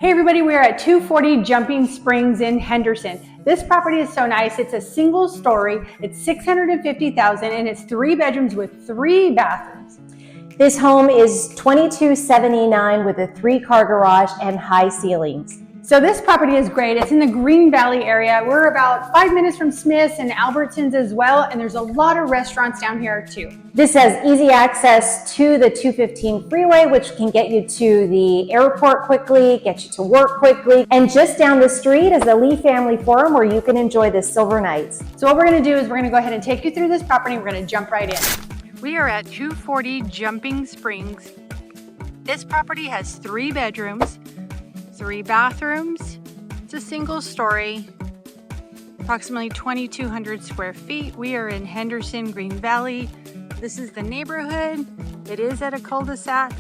Hey everybody, we are at 240 Jumping Springs in Henderson. This property is so nice. It's a single story, it's $650,000 and it's 3 bedrooms with 3 bathrooms. This home is $2279 with a 3-car garage and high ceilings. So this property is great. It's in the Green Valley area. We're about 5 minutes from Smith's and Albertsons as well, and there's a lot of restaurants down here too. This has easy access to the 215 freeway, which can get you to the airport quickly, get you to work quickly. And just down the street is the Lee Family Forum where you can enjoy the Silver Nights. So what we're gonna do is we're gonna go ahead and take you through this property. We're gonna jump right in. We are at 240 Jumping Springs. This property has 3 bedrooms, 3 bathrooms. It's a single story, approximately 2,200 square feet. We are in Henderson, Green Valley. This is the neighborhood. It is at a cul-de-sac,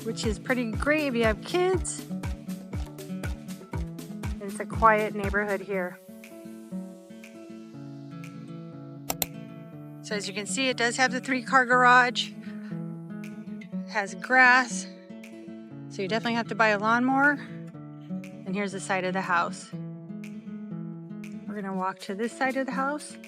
which is pretty great if you have kids. It's a quiet neighborhood here. So as you can see, it does have the 3-car garage. It has grass. So you definitely have to buy a lawnmower. And here's the side of the house. We're gonna walk to this side of the house.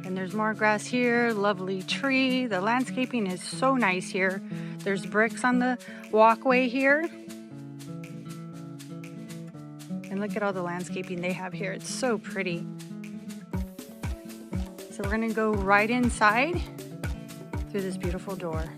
And there's more grass here, lovely tree. The landscaping is so nice here. There's bricks on the walkway here. And look at all the landscaping they have here. It's so pretty. So we're gonna go right inside through this beautiful door.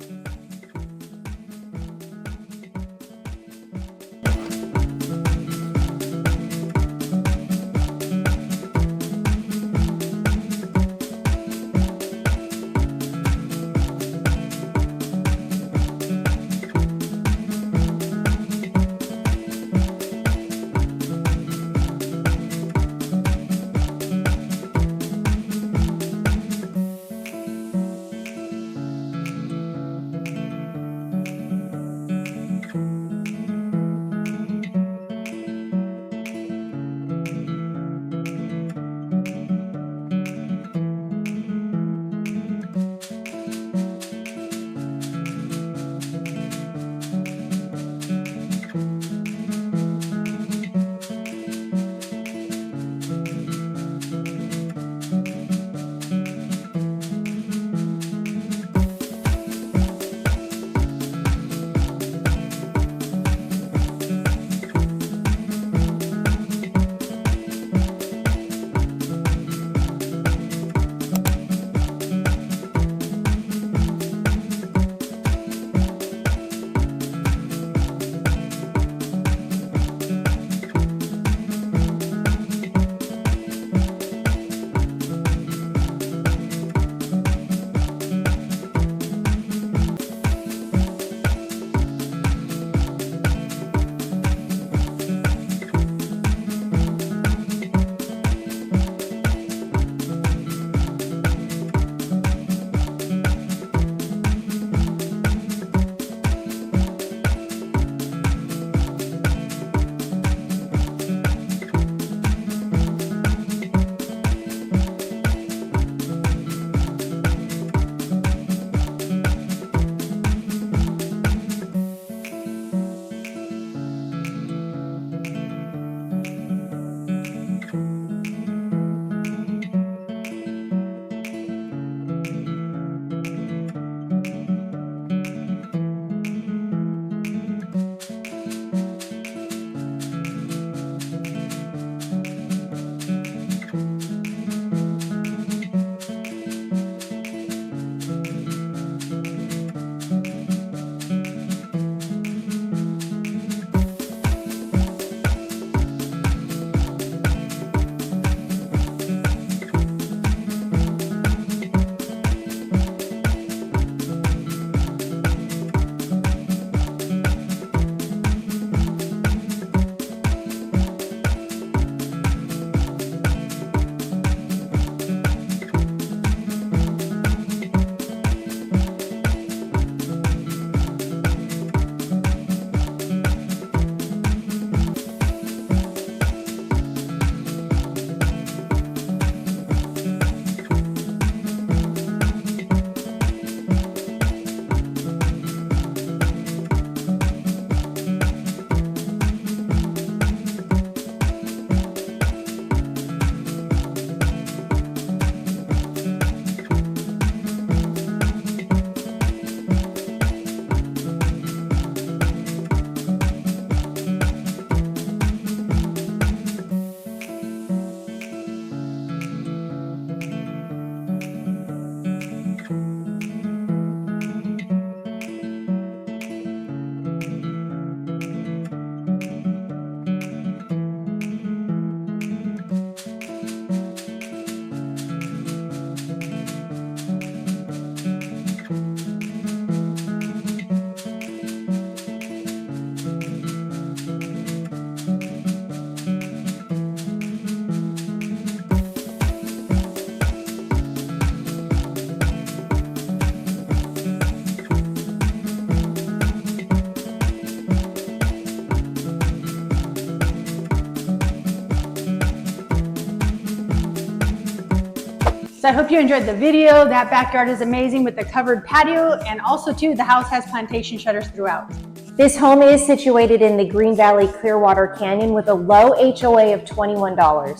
So I hope you enjoyed the video. That backyard is amazing with the covered patio, and also too, the house has plantation shutters throughout. This home is situated in the Green Valley Clearwater Canyon with a low HOA of $21.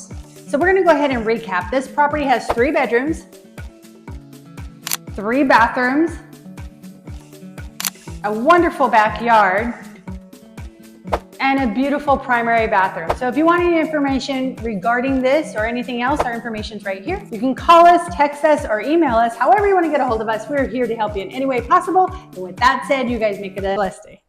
So we're gonna go ahead and recap. This property has 3 bedrooms, 3 bathrooms, a wonderful backyard, and a beautiful primary bathroom. So if you want any information regarding this or anything else, our information's right here. You can call us, text us, or email us. However you want to get a hold of us, we're here to help you in any way possible. And with that said, you guys make it a blessed day.